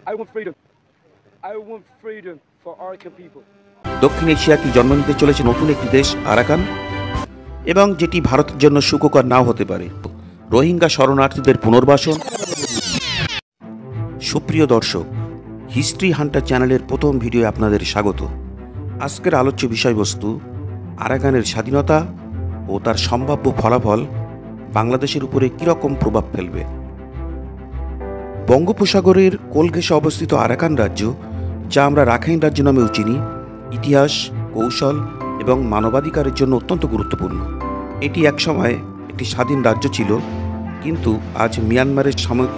I want freedom. I want freedom for Arakan people. দক্ষিণ Asia কি জন্ম নিতে চলেছে নতুন একটি দেশ আরাকান, এবং যেটি ভারতের জন্য সুখকর নাও হতে পারে। রোহিঙ্গা শরণার্থীদের পুনর্বাসন। সুপ্রিয় দর্শক, হিস্ট্রি হান্টার চ্যানেলের প্রথম ভিডিও আপনাদের স্বাগত। আজকের আলোচ্য বিষয়বস্তু আরাকানের স্বাধীনতা ও তার সম্ভাব্য ফলাফল বাংলাদেশের উপরে কীরকম প্রভাব ফেলবে। বঙ্গোপসাগরের কোল ঘেঁষে অবস্থিত আরাকান রাজ্য, যা আমরা রাখাইন রাজ্য নামেও চিনি, ইতিহাস, কৌশল এবং মানবাধিকারের জন্য অত্যন্ত গুরুত্বপূর্ণ। এটি একসময় একটি স্বাধীন রাজ্য ছিল, কিন্তু আজ মিয়ানমারের সামরিক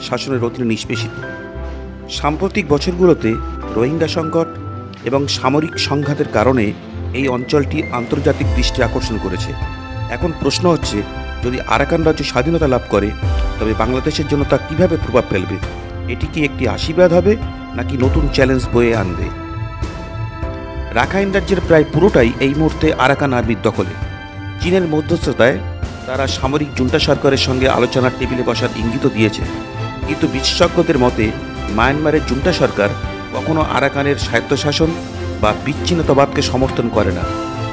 শাসনের অধীনে নিষ্পেষিত। সাম্প্রতিক বছরগুলোতে রোহিঙ্গা সংকট এবং সামরিক সংঘাতের কারণে এই অঞ্চলটি আন্তর্জাতিক দৃষ্টি আকর্ষণ করেছে। এখন প্রশ্ন হচ্ছে, যদি আরাকান রাজ্য স্বাধীনতা লাভ করে, তবে বাংলাদেশের জন্য তা কীভাবে প্রভাব ফেলবে? এটি কি একটি আশীর্বাদ হবে, নাকি নতুন চ্যালেঞ্জ বয়ে আনবে? রাখাইন রাজ্যের প্রায় পুরোটাই এই মুহূর্তে আরাকান আর্মির দখলে। চীনের মধ্যস্থতায় তারা সামরিক জুন্টা সরকারের সঙ্গে আলোচনার টেবিলে বসার ইঙ্গিত দিয়েছে, কিন্তু বিশেষজ্ঞদের মতে মায়ানমারের জুন্টা সরকার কখনো আরাকানের স্বায়ত্তশাসন বা বিচ্ছিন্নতাবাদকে সমর্থন করে না।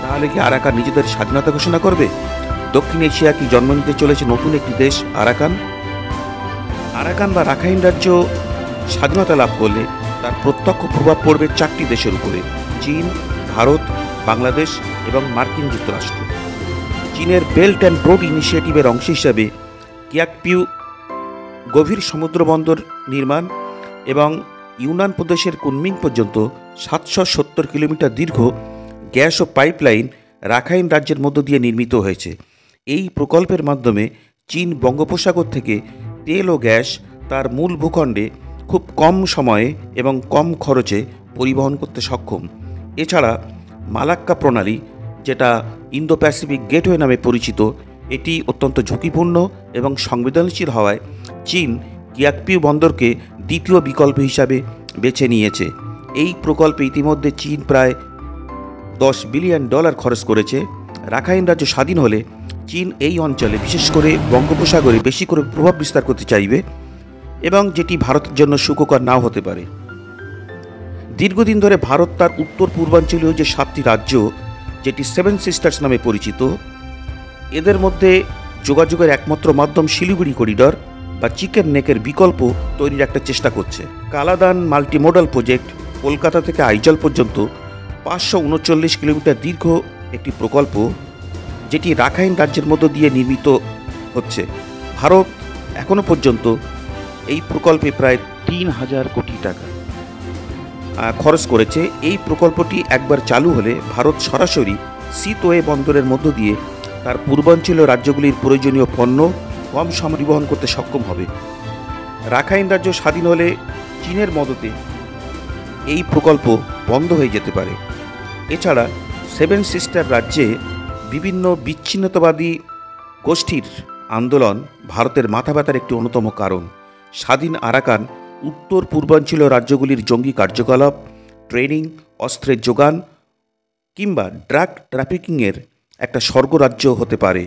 তাহলে কি আরাকান নিজেদের স্বাধীনতা ঘোষণা করবে? দক্ষিণ এশিয়া কি জন্ম নিতে চলেছে নতুন একটি দেশ আরাকান? আরাকান বা রাখাইন রাজ্য স্বাধীনতা লাভ করলে তার প্রত্যক্ষ প্রভাব পড়বে চারটি দেশের উপরে: চীন, ভারত, বাংলাদেশ এবং মার্কিন যুক্তরাষ্ট্র। চীনের বেল্ট অ্যান্ড রোড ইনিশিয়েটিভের অংশ হিসাবে কিয়াকপিউ গভীর সমুদ্র বন্দর নির্মাণ এবং ইউনান প্রদেশের কুনমিং পর্যন্ত 770 কিলোমিটার দীর্ঘ গ্যাস ও পাইপলাইন রাখাইন রাজ্যের মধ্য দিয়ে নির্মিত হয়েছে। এই প্রকল্পের মাধ্যমে চীন বঙ্গোপসাগর থেকে তেল ও গ্যাস তার মূল ভূখণ্ডে খুব কম সময়ে এবং কম খরচে পরিবহন করতে সক্ষম। এছাড়া মালাক্কা প্রণালী, যেটা ইন্দো প্যাসিফিক গেটওয়ে নামে পরিচিত, এটি অত্যন্ত ঝুঁকিপূর্ণ এবং সংবেদনশীল হওয়ায় চীন কিয়াকপিউ বন্দরকে দ্বিতীয় বিকল্প হিসাবে বেছে নিয়েছে। এই প্রকল্পে ইতিমধ্যে চীন প্রায় $10 বিলিয়ন খরচ করেছে। রাখাইন রাজ্য স্বাধীন হলে চীন এই অঞ্চলে, বিশেষ করে বঙ্গোপসাগরে বেশি করে প্রভাব বিস্তার করতে চাইবে, এবং যেটি ভারতের জন্য সুখকর নাও হতে পারে। দীর্ঘদিন ধরে ভারত তার উত্তর পূর্বাঞ্চলীয় যে 7টি রাজ্য, যেটি 7 সিস্টার্স নামে পরিচিত, এদের মধ্যে যোগাযোগের একমাত্র মাধ্যম শিলিগুড়ি করিডর বা চিকেন নেকের বিকল্প তৈরির একটা চেষ্টা করছে। কালাদান মাল্টিমোডাল প্রজেক্ট কলকাতা থেকে আইজল পর্যন্ত 539 কিলোমিটার দীর্ঘ একটি প্রকল্প, যেটি রাখাইন রাজ্যের মধ্য দিয়ে নির্মিত হচ্ছে। ভারত এখনও পর্যন্ত এই প্রকল্পে প্রায় 3000 কোটি টাকা খরচ করেছে। এই প্রকল্পটি একবার চালু হলে ভারত সরাসরি সিতওয়ে বন্দরের মধ্য দিয়ে তার পূর্বাঞ্চলীয় রাজ্যগুলির প্রয়োজনীয় পণ্য কম সময় পরিবহন করতে সক্ষম হবে। রাখাইন রাজ্য স্বাধীন হলে চীনের মদতে এই প্রকল্প বন্ধ হয়ে যেতে পারে। এছাড়া 7 সিস্টার রাজ্যে বিভিন্ন বিচ্ছিন্নতাবাদী গোষ্ঠীর আন্দোলন ভারতের মাথা ব্যথার একটি অন্যতম কারণ। স্বাধীন আরাকান উত্তর পূর্বাঞ্চলীয় রাজ্যগুলির জঙ্গি কার্যকলাপ, ট্রেনিং, অস্ত্রের যোগান কিংবা ড্রাগ ট্রাফিকিংয়ের একটা স্বর্গরাজ্য হতে পারে।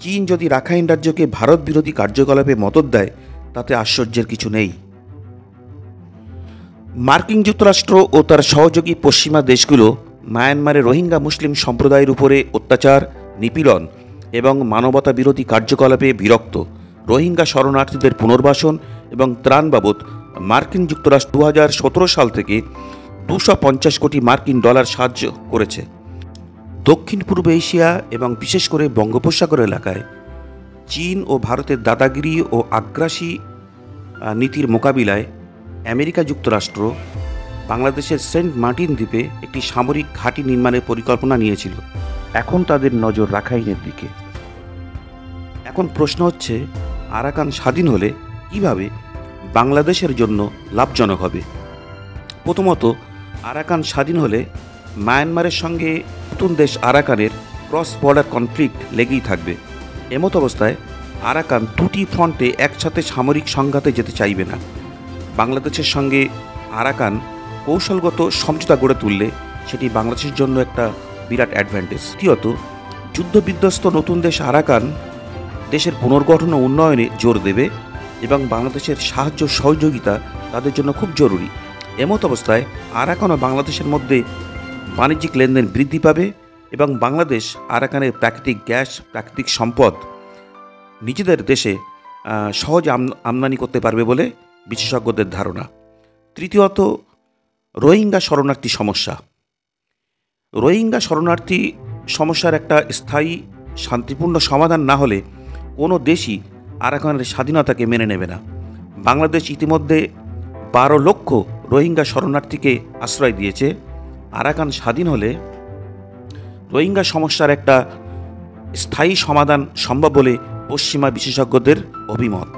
চীন যদি রাখাইন রাজ্যকে ভারত বিরোধী কার্যকলাপে মদত দেয়, তাতে আশ্চর্যের কিছু নেই। মার্কিন যুক্তরাষ্ট্র ও তার সহযোগী পশ্চিমা দেশগুলো মায়ানমারে রোহিঙ্গা মুসলিম সম্প্রদায়ের উপরে অত্যাচার, নিপীড়ন এবং মানবতা বিরোধী কার্যকলাপে বিরক্ত। রোহিঙ্গা শরণার্থীদের পুনর্বাসন এবং ত্রাণ বাবদ মার্কিন যুক্তরাষ্ট্র 2017 সাল থেকে $250 কোটি সাহায্য করেছে। দক্ষিণ পূর্ব এশিয়া এবং বিশেষ করে বঙ্গোপসাগর এলাকায় চীন ও ভারতের দাদাগিরি ও আগ্রাসী নীতির মোকাবিলায় আমেরিকা যুক্তরাষ্ট্র বাংলাদেশের সেন্ট মার্টিন দ্বীপে একটি সামরিক ঘাঁটি নির্মাণের পরিকল্পনা নিয়েছিল। এখন তাদের নজর রাখাইনের দিকে। এখন প্রশ্ন হচ্ছে, আরাকান স্বাধীন হলে কিভাবে বাংলাদেশের জন্য লাভজনক হবে? প্রথমত, আরাকান স্বাধীন হলে মায়ানমারের সঙ্গে নতুন দেশ আরাকানের ক্রস বর্ডার কনফ্লিক্ট লেগেই থাকবে। এমত অবস্থায় আরাকান দুটি ফ্রন্টে একসাথে সামরিক সংঘাতে যেতে চাইবে না। বাংলাদেশের সঙ্গে আরাকান কৌশলগত সমঝোতা গড়ে তুললে সেটি বাংলাদেশের জন্য একটা বিরাট অ্যাডভান্টেজ। দ্বিতীয়ত, যুদ্ধবিধ্বস্ত নতুন দেশ আরাকান দেশের পুনর্গঠন ও উন্নয়নে জোর দেবে এবং বাংলাদেশের সাহায্য সহযোগিতা তাদের জন্য খুব জরুরি। এমত অবস্থায় আরাকান ও বাংলাদেশের মধ্যে বাণিজ্যিক লেনদেন বৃদ্ধি পাবে এবং বাংলাদেশ আরাকানের প্রাকৃতিক গ্যাস, প্রাকৃতিক সম্পদ নিজেদের দেশে সহজে আমদানি করতে পারবে বলে বিশেষজ্ঞদের ধারণা। তৃতীয়ত, রোহিঙ্গা শরণার্থী সমস্যা। রোহিঙ্গা শরণার্থী সমস্যার একটা স্থায়ী শান্তিপূর্ণ সমাধান না হলে কোনো দেশই আরাকানের স্বাধীনতাকে মেনে নেবে না। বাংলাদেশ ইতিমধ্যে 12 লক্ষ রোহিঙ্গা শরণার্থীকে আশ্রয় দিয়েছে। আরাকান স্বাধীন হলে রোহিঙ্গা সমস্যার একটা স্থায়ী সমাধান সম্ভব বলে পশ্চিমা বিশেষজ্ঞদের অভিমত।